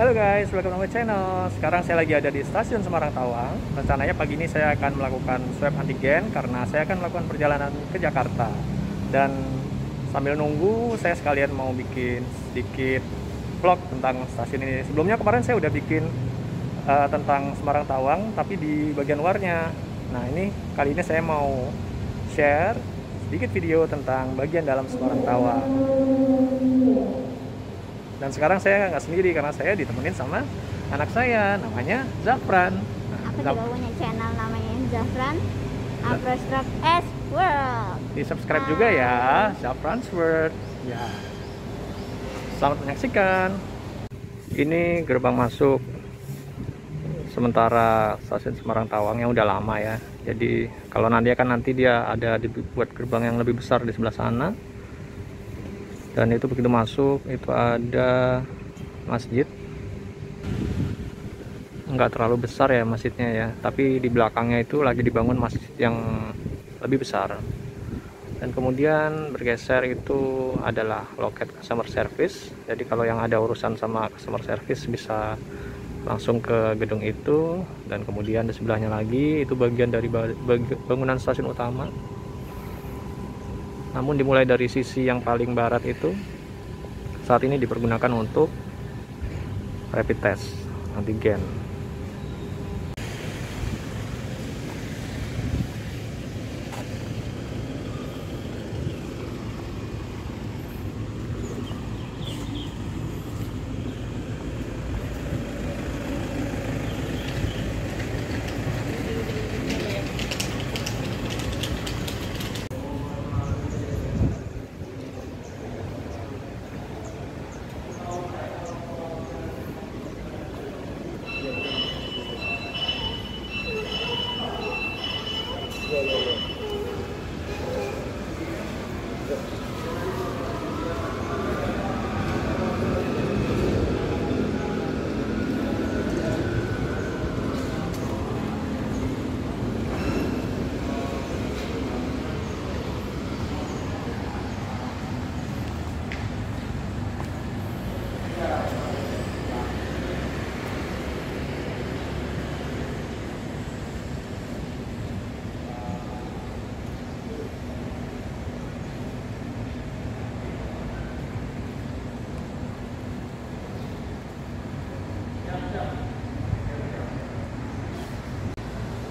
Halo guys, welcome to my channel. Sekarang saya lagi ada di stasiun Semarang Tawang. Rencananya pagi ini saya akan melakukan swab antigen karena saya akan melakukan perjalanan ke Jakarta. Dan sambil nunggu, saya sekalian mau bikin sedikit vlog tentang stasiun ini. Sebelumnya kemarin saya udah bikin tentang Semarang Tawang, tapi di bagian luarnya. Nah ini kali ini saya mau share sedikit video tentang bagian dalam Semarang Tawang. Dan sekarang saya nggak sendiri karena saya ditemenin sama anak saya, namanya Zafran. Aku juga punya channel namanya Zafran Afrostrap S World. Di subscribe juga ya, Zafran's World. Ya. Selamat menyaksikan. Ini gerbang masuk sementara stasiun Semarang Tawang yang udah lama ya. Jadi kalau nanti dia ada dibuat gerbang yang lebih besar di sebelah sana. Dan itu begitu masuk itu ada masjid, nggak terlalu besar ya masjidnya ya, tapi di belakangnya itu lagi dibangun masjid yang lebih besar. Dan kemudian bergeser itu adalah loket customer service. Jadi kalau yang ada urusan sama customer service bisa langsung ke gedung itu. Dan kemudian di sebelahnya lagi itu bagian dari bangunan stasiun utama. Namun dimulai dari sisi yang paling barat itu saat ini dipergunakan untuk rapid test antigen.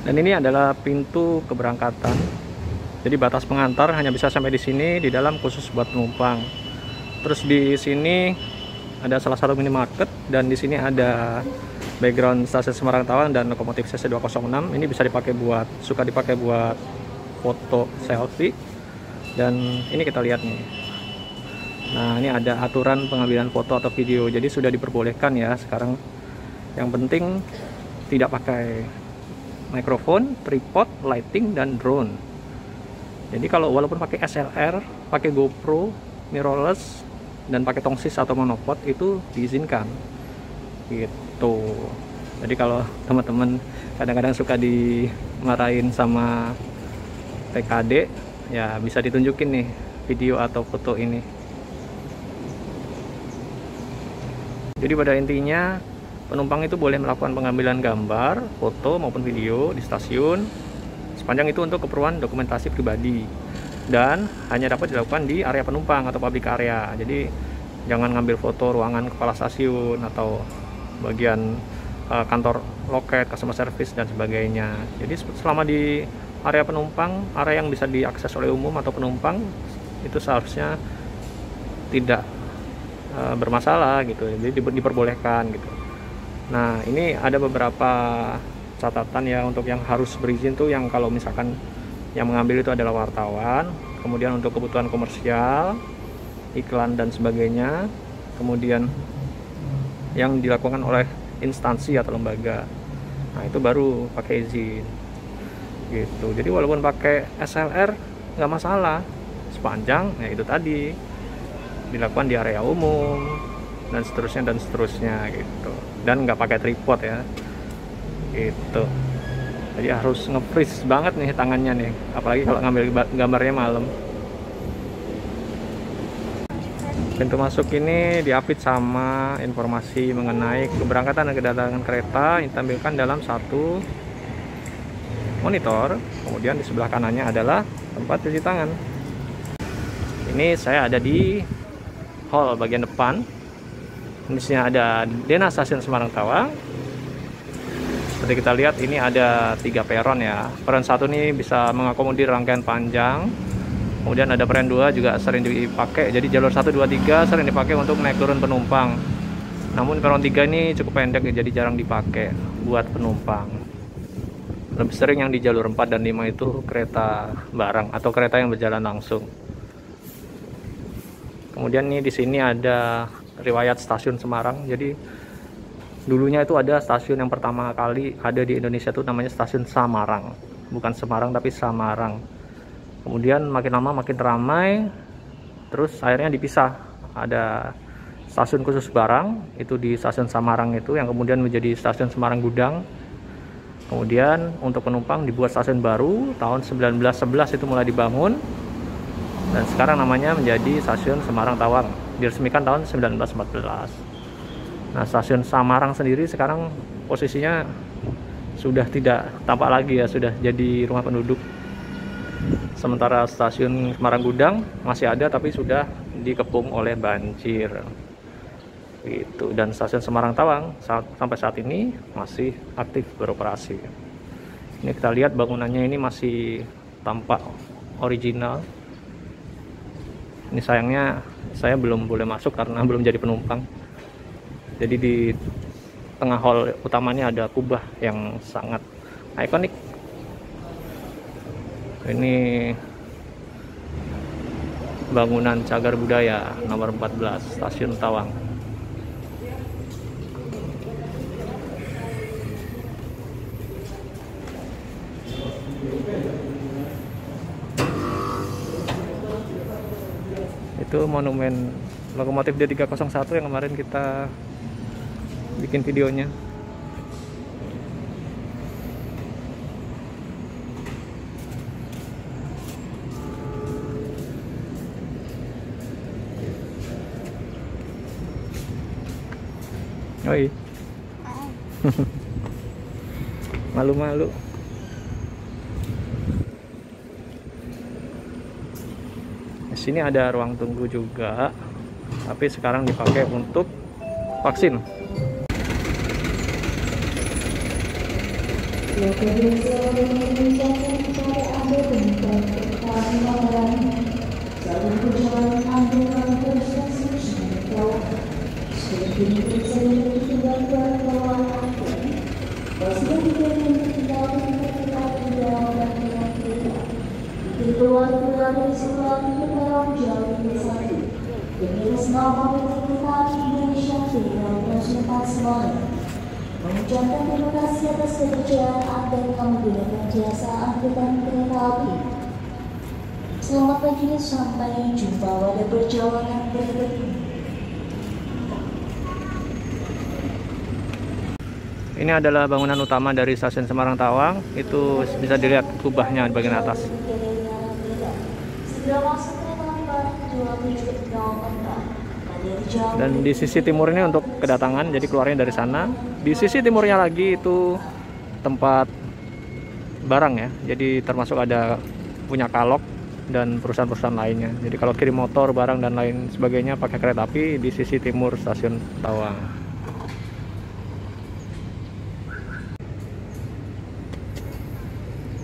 Dan ini adalah pintu keberangkatan. Jadi batas pengantar hanya bisa sampai di sini, di dalam khusus buat penumpang. Terus di sini ada salah satu minimarket dan di sini ada background stasiun Semarang Tawang dan lokomotif CC206. Ini bisa dipakai buat foto selfie. Dan ini kita lihat nih. Nah, ini ada aturan pengambilan foto atau video. Jadi sudah diperbolehkan ya sekarang. Yang penting tidak pakai mikrofon, tripod, lighting, dan drone. Jadi kalau walaupun pakai SLR, pakai GoPro, mirrorless, dan pakai tongsis atau monopod itu diizinkan. Gitu. Jadi kalau teman-teman kadang-kadang suka dimarahin sama TKD, ya bisa ditunjukin nih video atau foto ini. Jadi pada intinya penumpang itu boleh melakukan pengambilan gambar, foto maupun video di stasiun sepanjang itu untuk keperluan dokumentasi pribadi dan hanya dapat dilakukan di area penumpang atau public area. Jadi jangan ngambil foto ruangan kepala stasiun atau bagian kantor loket, customer service dan sebagainya. Jadi selama di area penumpang, area yang bisa diakses oleh umum atau penumpang itu seharusnya tidak bermasalah gitu. Jadi diperbolehkan gitu. Nah ini ada beberapa catatan ya untuk yang harus berizin tuh, yang kalau misalkan yang mengambil itu adalah wartawan, kemudian untuk kebutuhan komersial, iklan dan sebagainya, kemudian yang dilakukan oleh instansi atau lembaga. Nah itu baru pakai izin gitu. Jadi walaupun pakai SLR nggak masalah sepanjang ya itu tadi dilakukan di area umum dan seterusnya gitu, dan nggak pakai tripod ya gitu. Jadi harus nge-freeze banget nih tangannya nih, apalagi kalau ngambil gambarnya malam. Pintu masuk ini diapit sama informasi mengenai keberangkatan dan kedatangan kereta yang ditampilkan dalam satu monitor. Kemudian di sebelah kanannya adalah tempat cuci tangan. Ini saya ada di hall bagian depan. Di sini ada Dena Stasiun Semarang Tawang. Seperti kita lihat ini ada 3 peron ya. Peron 1 ini bisa mengakomodir rangkaian panjang. Kemudian ada peron 2 juga sering dipakai. Jadi jalur 1, 2, 3 sering dipakai untuk naik turun penumpang. Namun peron 3 ini cukup pendek jadi jarang dipakai buat penumpang. Lebih sering yang di jalur 4 dan 5 itu kereta barang atau kereta yang berjalan langsung. Kemudian nih di sini ada riwayat stasiun Semarang. Jadi dulunya itu ada stasiun yang pertama kali ada di Indonesia itu namanya stasiun Samarang. Bukan Semarang tapi Samarang. Kemudian makin lama makin ramai, terus akhirnya dipisah. Ada stasiun khusus barang, itu di stasiun Samarang itu, yang kemudian menjadi stasiun Semarang Gudang. Kemudian untuk penumpang dibuat stasiun baru, tahun 1911 itu mulai dibangun. Dan sekarang namanya menjadi stasiun Semarang Tawang, diresmikan tahun 1914. Nah, stasiun Samarang sendiri sekarang posisinya sudah tidak tampak lagi ya, sudah jadi rumah penduduk. Sementara stasiun Semarang Gudang masih ada tapi sudah dikepung oleh banjir. Gitu. Dan stasiun Semarang Tawang sampai saat ini masih aktif beroperasi. Ini kita lihat bangunannya ini masih tampak original. Ini sayangnya saya belum boleh masuk karena belum jadi penumpang. Jadi di tengah hall utamanya ada kubah yang sangat ikonik. Ini bangunan cagar budaya nomor 14 Stasiun Tawang. Itu monumen lokomotif D301 yang kemarin kita bikin videonya. Oi. Malu-malu. Di sini ada ruang tunggu juga, tapi sekarang dipakai untuk vaksin. Mengucapkan terima kasih atas kepercayaan Anda yang menggunakan jasa angkutan kereta api. Selamat pagi dan sampai jumpa pada perjalanan berikutnya. Ini adalah bangunan utama dari stasiun Semarang Tawang. Itu bisa dilihat kubahnya di bagian atas. Dan di sisi timur ini untuk kedatangan, jadi keluarnya dari sana. Di sisi timurnya lagi itu tempat barang ya. Jadi termasuk ada punya Kalok dan perusahaan-perusahaan lainnya. Jadi kalau kirim motor, barang dan lain sebagainya pakai kereta api di sisi timur stasiun Tawang.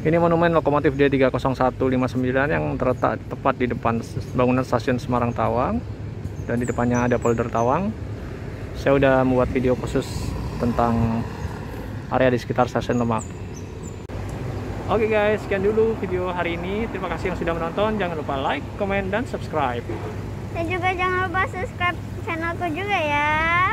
Ini monumen lokomotif D30159 yang terletak tepat di depan bangunan stasiun Semarang Tawang. Dan di depannya ada polder Tawang. Saya udah membuat video khusus tentang area di sekitar stasiun Demak. Oke guys, sekian dulu video hari ini. Terima kasih yang sudah menonton. Jangan lupa like, komen, dan subscribe. Dan juga jangan lupa subscribe channelku juga ya.